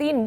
3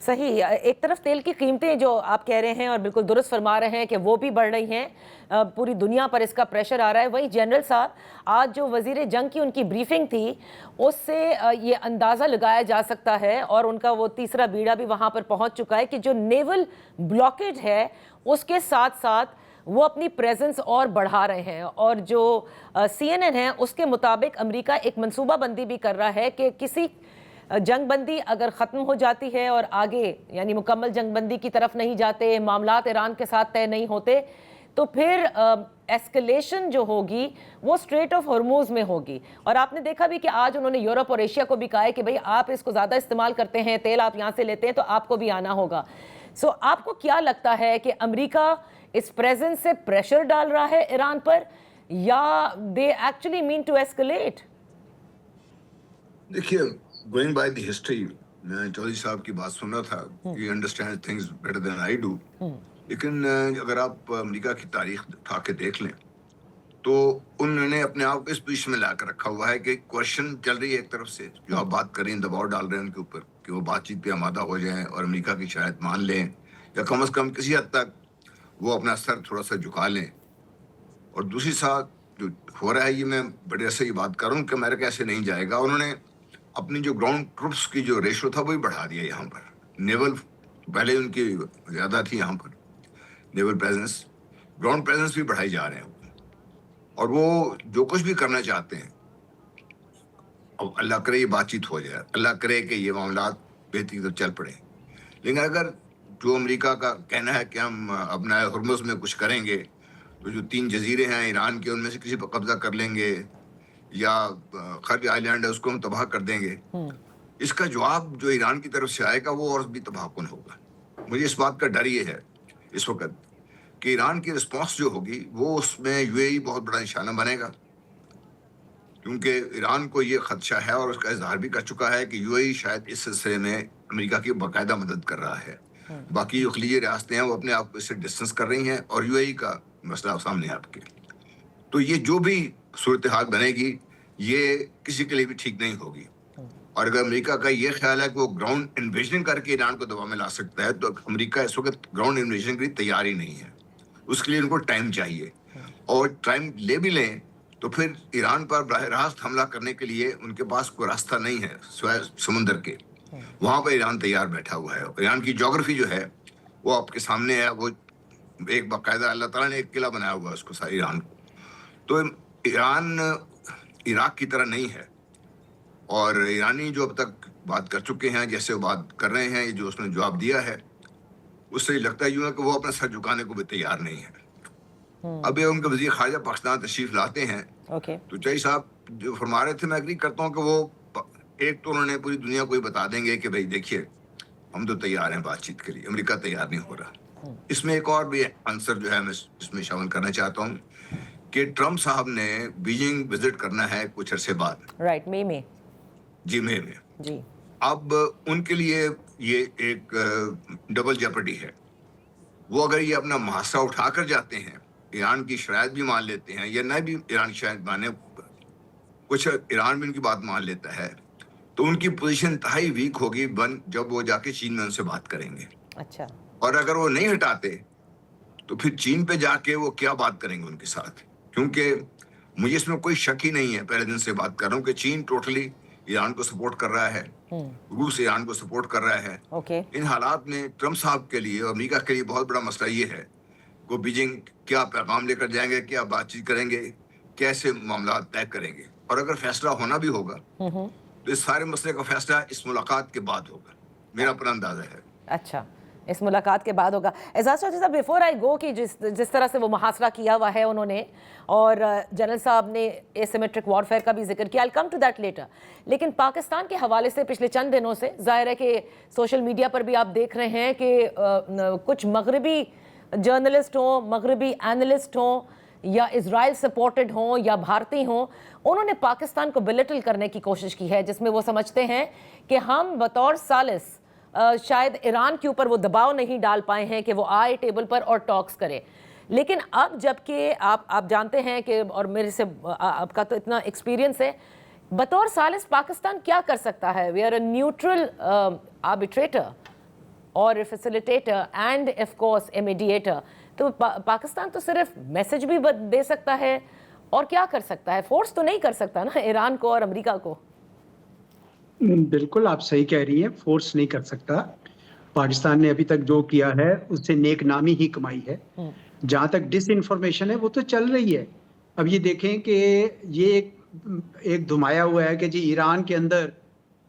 صحیح. ایک طرف تیل کی قیمتیں جو آپ کہہ رہے ہیں اور بالکل درست فرما رہے ہیں کہ وہ بھی بڑھ رہی ہیں, پوری دنیا پر اس کا پریشر آ رہا ہے. وہیں جنرل صاحب آج جو وزیر جنگ کی ان کی بریفنگ تھی اس سے یہ اندازہ لگایا جا سکتا ہے, اور ان کا وہ تیسرا بیڑا بھی وہاں پر پہنچ چکا ہے, کہ جو نیول بلاکیج ہے اس کے ساتھ ساتھ وہ اپنی پریزنس اور بڑھا رہے ہیں. اور جو سی این این ہے اس کے مطابق امریکہ ایک منصوبہ بندی بھی کر رہا ہے کہ کسی جنگ بندی اگر ختم ہو جاتی ہے اور آگے یعنی مکمل جنگ بندی کی طرف نہیں جاتے, معاملات ایران کے ساتھ طے نہیں ہوتے, تو پھر ایسکلیشن جو ہوگی وہ اسٹریٹ آف ہرموز میں ہوگی. اور آپ نے دیکھا بھی کہ آج انہوں نے یورپ اور ایشیا کو بھی کہا ہے کہ بھئی آپ اس کو زیادہ استعمال کرتے ہیں, تیل آپ یہاں سے لیتے ہیں, تو آپ کو بھی آنا ہوگا. سو آپ کو کیا لگتا ہے کہ امریکہ اس پریزنس سے پریشر ڈال رہا ہے ایران پر, یا they actually mean to escalate? دیکھیے, گوئنگ بائی دی ہسٹری, میں چودھری صاحب کی بات سن رہا تھا, he understand things better than I do. لیکن اگر آپ امریکہ کی تاریخ اٹھا کے دیکھ لیں تو انہوں نے اپنے آپ کو اس پوزیشن میں لا کر رکھا ہوا ہے کہ کوشچن چل رہی ہے ایک طرف سے, جو آپ بات کر رہے ہیں, دباؤ ڈال رہے ہیں ان کے اوپر کہ وہ بات چیت پہ آمادہ ہو جائیں اور امریکہ کی شاید مان لیں, یا کم از کم کسی حد تک وہ اپنا سر تھوڑا سا جھکا لیں. اور دوسری ساتھ جو ہو رہا ہے, یہ میں بڑے ایسے ہی بات کر رہا ہوں کہ امریکہ ایسے نہیں جائے گا. انہوں نے اپنی جو گراؤنڈ ٹروپس کی جو ریشو تھا وہی بڑھا دیا یہاں پر. نیول پہلے ان کی زیادہ تھی یہاں پر نیول پریزنس, گراؤنڈ پریزنس بھی بڑھائی جا رہے ہیں. اور وہ جو کچھ بھی کرنا چاہتے ہیں, اب اللہ کرے یہ بات چیت ہو جائے, اللہ کرے کہ یہ معاملات بہتری تو چل پڑے. لیکن اگر جو امریکہ کا کہنا ہے کہ ہم اپنا ہرمز میں کچھ کریں گے, تو جو 3 جزیرے ہیں ایران کے ان میں سے کسی پر قبضہ کر لیں گے, یا خرج آئی لینڈ ہے اس کو ہم تباہ کر دیں گے, اس کا جواب جو ایران کی طرف سے آئے گا وہ اور بھی تباہ کن ہوگا. مجھے اس بات کا ڈر یہ ہے اس وقت کہ ایران کی رسپانس جو ہوگی وہ اس میں یو اے ای بہت بڑا نشانہ بنے گا, کیونکہ ایران کو یہ خدشہ ہے اور اس کا اظہار بھی کر چکا ہے کہ یو اے ای شاید اس سلسلے میں امریکہ کی باقاعدہ مدد کر رہا ہے. باقی جو خلیجی ریاستیں ہیں وہ اپنے آپ کو اس سے ڈسٹنس کر رہی ہیں, اور یو اے ای کا مسئلہ سامنے آپ کے. تو یہ جو بھی صورتحال بنے گی یہ کسی کے لیے بھی ٹھیک نہیں ہوگی. اور اگر امریکہ کا یہ خیال ہے کہ وہ گراؤنڈ انویژن کر کے ایران کو دباؤ میں لا سکتا ہے, تو امریکہ اس وقت گراؤنڈ انویژن کے لیے تیار ہی نہیں ہے. اس کے لیے ان کو ٹائم چاہیے, اور ٹائم لے بھی لیں تو پھر ایران پر براہ راست حملہ کرنے کے لیے ان کے پاس کوئی راستہ نہیں ہے سوائے سمندر کے. وہاں پر ایران تیار بیٹھا ہوا ہے. ایران کی جغرافی جو ہے وہ آپ کے سامنے ہے, وہ ایک باقاعدہ اللہ تعالیٰ نے ایک قلعہ بنایا ہوا ہے اس کو سارے ایران کو. تو ایران عراق کی طرح نہیں ہے, اور ایرانی جو اب تک بات کر چکے ہیں, جیسے وہ بات کر رہے ہیں, جو اس نے جواب دیا ہے, اس سے لگتا ہے یوں ہے کہ وہ اپنا سر جھکانے کو بھی تیار نہیں ہے. اب ان کے وزیر خارجہ پاکستان تشریف لاتے ہیں, تو چاہیے صاحب جو فرما رہے تھے, میں اگری کرتا ہوں کہ وہ ایک تو انہوں نے پوری دنیا کو ہی بتا دیں گے کہ بھائی دیکھیے ہم تو تیار ہیں بات چیت کے لیے, امریکہ تیار نہیں ہو رہا. اس میں ایک اور بھی آنسر جو ہے میں اس میں شامل کرنا چاہتا ہوں کہ ٹرمپ صاحب نے بیجنگ وزٹ کرنا ہے کچھ عرصے بعد, رائٹ, مئی میں, جی مئی میں. جی, اب ان کے لیے یہ ایک ڈبل جیپرڈی ہے. وہ اگر یہ اپنا محاصرہ اٹھا کر جاتے ہیں, ایران کی شرائط بھی مان لیتے ہیں, یا نہ بھی ایران کی شرائط مانے, کچھ ایران بھی ان کی بات مان لیتا ہے, تو ان کی پوزیشن انتہائی ویک ہوگی جب وہ جا کے چین میں ان سے بات کریں گے. اچھا, اور اگر وہ نہیں ہٹاتے تو پھر چین پہ جا کے وہ کیا بات کریں گے ان کے ساتھ. کیونکہ مجھے اس میں کوئی شک ہی نہیں ہے, پہلے دن سے بات کر رہا ہوں کہ چین ٹوٹلی ایران کو سپورٹ کر رہا ہے, روس ایران کو سپورٹ کر رہا ہے. ان حالات میں ٹرمپ صاحب کے لیے اور امریکہ کے لیے بہت بڑا مسئلہ یہ ہے کہ بیجنگ کیا پیغام لے کر جائیں گے, کیا بات چیت کریں گے, کیسے معاملات طے کریں گے. اور اگر فیصلہ ہونا بھی ہوگا تو اس سارے مسئلے کا فیصلہ اس ملاقات کے بعد ہوگا, میرا اپنا اندازہ ہے. اچھا, اس ملاقات کے بعد ہوگا. اعزاز چودھری صاحب, بیفور آئی گو کہ جس طرح سے وہ محاصرہ کیا ہوا ہے انہوں نے, اور جنرل صاحب نے ایسیمیٹرک وارفیئر کا بھی ذکر کیا, I'll come to that later. لیکن پاکستان کے حوالے سے پچھلے چند دنوں سے ظاہر ہے کہ سوشل میڈیا پر بھی آپ دیکھ رہے ہیں کہ کچھ مغربی جرنلسٹ ہوں, مغربی اینالسٹ ہوں, یا اسرائیل سپورٹڈ ہوں یا بھارتی ہوں, انہوں نے پاکستان کو بلٹل کرنے کی کوشش کی ہے, جس میں وہ سمجھتے ہیں کہ ہم بطور ثالث شاید ایران کے اوپر وہ دباؤ نہیں ڈال پائے ہیں کہ وہ آئے ٹیبل پر اور ٹاکس کرے. لیکن اب جب کہ آپ جانتے ہیں کہ, اور میرے سے آپ کا تو اتنا ایکسپیرینس ہے, بطور ثالث پاکستان کیا کر سکتا ہے؟ We are a neutral arbitrator. اور facilitator and of course a mediator. تو پاکستان تو صرف میسج بھی دے سکتا ہے اور کیا کر سکتا ہے؟ فورس تو نہیں کر سکتا نا ایران کو اور امریکہ کو. بالکل آپ صحیح کہہ رہی ہیں, فورس نہیں کر سکتا. پاکستان نے ابھی تک جو کیا ہے اس سے نیک نامی ہی کمائی ہے. جہاں تک ڈس انفارمیشن ہے وہ تو چل رہی ہے. اب یہ دیکھیں کہ یہ ایک دھمایا ہوا ہے کہ جی ایران کے اندر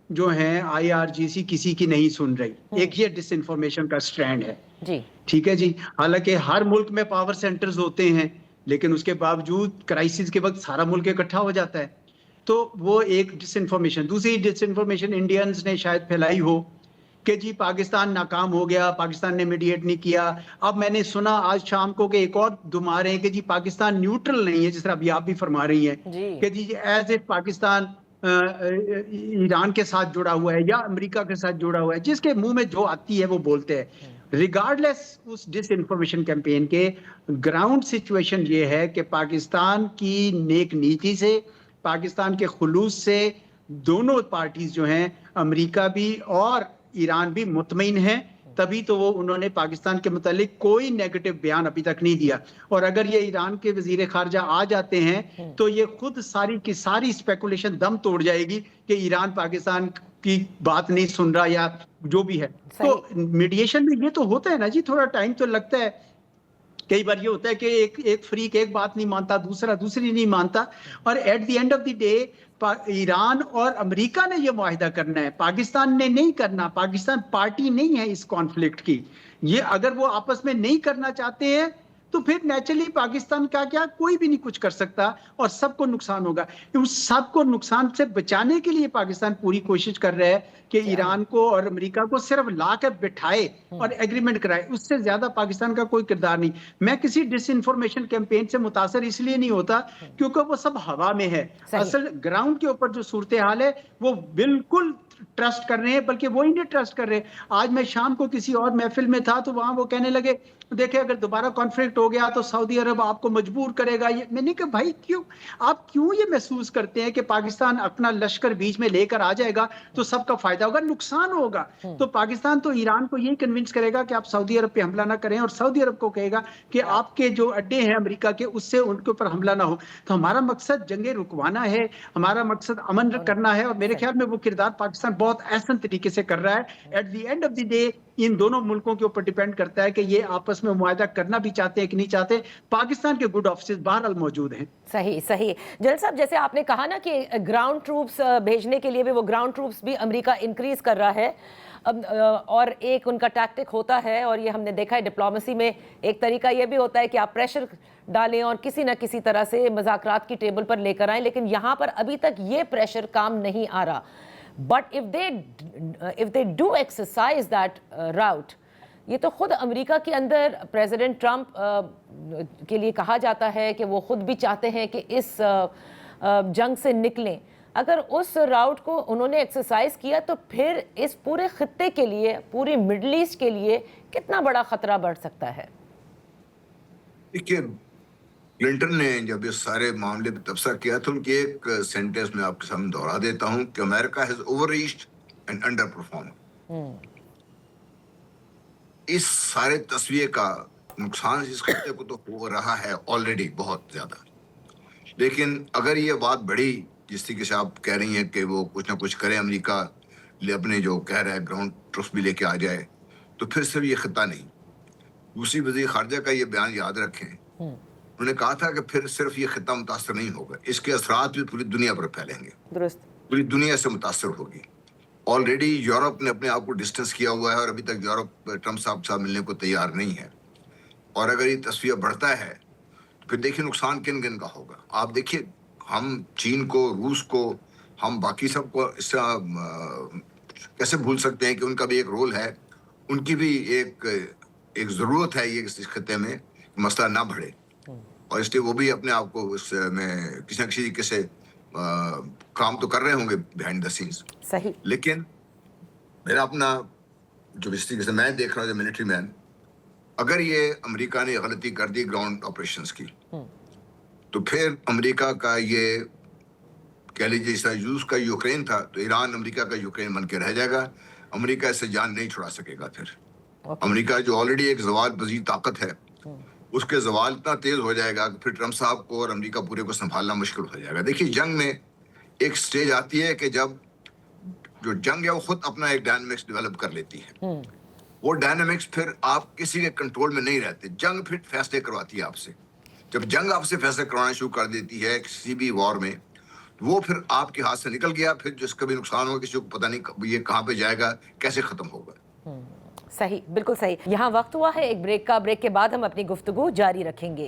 جو ہیں IRGC کسی کی نہیں سن رہی. ایک یہ ڈس انفارمیشن کا سٹرینڈ ہے. جی ٹھیک ہے جی, حالانکہ ہر ملک میں پاور سینٹرز ہوتے ہیں لیکن اس کے باوجود کرائسس کے وقت سارا ملک اکٹھا ہو جاتا ہے. تو وہ ایک ڈس انفارمیشن. دوسری ڈس انفارمیشن انڈینز نے شاید پھیلائی ہو کہ جی پاکستان ناکام ہو گیا, پاکستان نے میڈیٹ نہیں کیا. اب میں نے سنا آج شام کو کہ ایک اور دما رہے ہیں کہ جی پاکستان نیوٹرل نہیں ہے, جس طرح ابھی آپ بھی فرما رہی ہیں کہ جی ایز اے پاکستان ایران کے ساتھ جڑا ہوا ہے یا امریکہ کے ساتھ جڑا ہوا ہے. جس کے منہ میں جو آتی ہے وہ بولتے ہیں. ریگارڈلیس اس ڈس انفارمیشن کیمپین کے گراؤنڈ سچویشن یہ ہے کہ پاکستان کی نیک نیتی سے, پاکستان کے خلوص سے دونوں پارٹیز جو ہیں امریکہ بھی اور ایران بھی مطمئن ہیں. تبھی تو وہ انہوں نے پاکستان کے متعلق کوئی نیگیٹو بیان ابھی تک نہیں دیا. اور اگر یہ ایران کے وزیر خارجہ آ جاتے ہیں تو یہ خود ساری کی ساری اسپیکولیشن دم توڑ جائے گی کہ ایران پاکستان کی بات نہیں سن رہا یا جو بھی ہے. تو میڈیشن میں یہ تو ہوتا ہے نا جی, تھوڑا ٹائم تو لگتا ہے. کئی بار یہ ہوتا ہے کہ ایک فریق ایک بات نہیں مانتا, دوسرا دوسری نہیں مانتا, اور at the end of the day Iran اور امریکہ نے یہ معاہدہ کرنا ہے, پاکستان نے نہیں کرنا. پاکستان پارٹی نہیں ہے اس کانفلکٹ کی. یہ اگر وہ آپس میں نہیں کرنا چاہتے ہیں تو پھر نیچرلی پاکستان کا کیا کوئی بھی نہیں کچھ کر سکتا اور سب کو نقصان ہوگا. اس سب کو نقصان سے بچانے کے لیے پاکستان پوری کوشش کر رہا ہے کہ ایران کو اور امریکہ کو صرف لا کر بٹھائے اور ایگریمنٹ کرائے. اس سے زیادہ پاکستان کا کوئی کردار نہیں. میں کسی ڈس انفارمیشن کیمپین سے متاثر اس لیے نہیں ہوتا کیونکہ وہ سب ہوا میں ہے. اصل گراؤنڈ کے اوپر جو صورتحال ہے وہ بالکل ٹرسٹ کر رہے ہیں, بلکہ وہی نہیں ٹرسٹ کر رہے. آج میں شام کو کسی اور محفل میں تھا تو وہاں وہ کہنے لگے دیکھیں اگر دوبارہ کانفلکٹ ہو گیا تو سعودی عرب آپ کو مجبور کرے گا. میں نے کہا بھائی کیوں, آپ کیوں یہ محسوس کرتے ہیں کہ پاکستان اپنا لشکر بیچ میں لے کر آ جائے گا تو سب کا فائدہ ہوگا, نقصان ہوگا. تو پاکستان تو ایران کو یہی کنونس کرے گا کہ آپ سعودی عرب پہ حملہ نہ کریں, اور سعودی عرب کو کہے گا کہ آپ کے جو اڈے ہیں امریکہ کے اس سے ان کے اوپر حملہ نہ ہو. تو ہمارا مقصد جنگیں رکوانا ہے, ہمارا مقصد امن کرنا ہے, اور میرے خیال میں وہ کردار پاکستان بہت احسن طریقے سے کر رہا ہے. At the end of the day ان دونوں ملکوں کے اوپر ڈیپینڈ کرتا ہے کہ یہ آپس میں معاہدہ کرنا بھی چاہتے ہیں کہ نہیں چاہتے. پاکستان کے گڈ آفیسز بہرحال موجود ہیں. صحیح صحیح. جلیل صاحب, جیسے آپ نے کہا نا کہ گراؤنڈ ٹروپس بھیجنے کے لیے بھی, وہ گراؤنڈ ٹروپس بھی امریکہ انکریز کر رہا ہے, اور ایک ان کا ٹیکٹک ہوتا ہے, اور یہ ہم نے دیکھا ہے ڈپلومیسی میں ایک طریقہ یہ بھی ہوتا ہے کہ آپ پریشر ڈالیں اور کسی نہ کسی طرح سے مذاکرات کی ٹیبل پر لے کر آئیں. لیکن یہاں پر ابھی تک یہ پریشر کام نہیں آ رہا. But if they do exercise that route, یہ تو خود امریکہ کے اندر پریزیڈنٹ ٹرمپ کے لیے کہا جاتا ہے کہ وہ خود بھی چاہتے ہیں کہ اس جنگ سے نکلیں. اگر اس راؤٹ کو انہوں نے ایکسرسائز کیا تو پھر اس پورے خطے کے لیے, پوری مڈل ایسٹ کے لیے کتنا بڑا خطرہ بڑھ سکتا ہے؟ دیکھیے, کلنٹن نے جب اس سارے معاملے پہ تبصرہ کیا تو ان کی ایک سینٹنس میں آپ کے سامنے دہرا دیتا ہوں کہ America has overreached and underperformed. اس سارے تصویر کا نقصان اس خطے کو تو ہو رہا ہے آلریڈی بہت زیادہ. لیکن اگر یہ بات بڑھی جس طریقے سے آپ کہہ رہی ہیں کہ وہ کچھ نہ کچھ کرے, امریکہ اپنے جو کہہ رہا ہے گراؤنڈ ٹروپس بھی لے کے آ جائے, تو پھر صرف یہ خطہ نہیں. دوسری وزیر خارجہ کا یہ بیان یاد رکھیں, انہوں نے کہا تھا کہ پھر صرف یہ خطہ متاثر نہیں ہوگا, اس کے اثرات بھی پوری دنیا پر پھیلیں گے. درست, پوری دنیا سے متاثر ہوگی. آلریڈی یورپ نے اپنے آپ کو ڈسٹنس کیا ہوا ہے, اور ابھی تک یورپ ٹرمپ صاحب سے ملنے کو تیار نہیں ہے. اور اگر یہ تصویر بڑھتا ہے تو پھر دیکھیے نقصان کن کن کا ہوگا. آپ دیکھیے, ہم چین کو, روس کو, ہم باقی سب کو اس طرح کیسے بھول سکتے ہیں کہ ان کا بھی ایک رول ہے, ان کی بھی ایک ضرورت ہے یہ اس خطے میں مسئلہ نہ بڑھے, اور اس لیے وہ بھی اپنے آپ کو اس میں کسی نہ کسی طریقے سے کام تو کر رہے ہوں گے بیہائنڈ دا سینس. صحیح. لیکن میرا اپنا جو اس طریقے سے میں دیکھ رہا ہوں جو ملٹری مین, اگر یہ امریکہ نے غلطی کر دی گراؤنڈ آپریشنز کی, تو پھر امریکہ کا یہ کہہ لیجیے اس طرح روس کا یوکرین تھا, تو ایران امریکہ کا یوکرین بن کے رہ جائے گا. امریکہ اس سے جان نہیں چھڑا سکے گا پھر. امریکہ جو آلریڈی ایک زوال پذیر طاقت ہے اس کے زوال اتنا تیز ہو جائے گا کہ پھر ٹرمپ صاحب کو اور امریکہ پورے کو سنبھالنا مشکل ہو جائے گا. دیکھیے جنگ میں ایک سٹیج آتی ہے کہ جب جو جنگ ہے وہ خود اپنا ایک ڈائنامکس ڈیولپ کر لیتی ہے. وہ ڈائنامکس پھر آپ کسی کے کنٹرول میں نہیں رہتے. جنگ پھر فیصلے کرواتی ہے آپ سے. جب جنگ آپ سے فیصلے کروانا شروع کر دیتی ہے کسی بھی وار میں وہ پھر آپ کے ہاتھ سے نکل گیا. پھر جس کا بھی نقصان ہوگا کسی کو پتہ نہیں یہ کہاں پہ جائے گا کیسے ختم ہوگا. صحیح بالکل صحیح. یہاں وقت ہوا ہے ایک بریک کا. بریک کے بعد ہم اپنی گفتگو جاری رکھیں گے.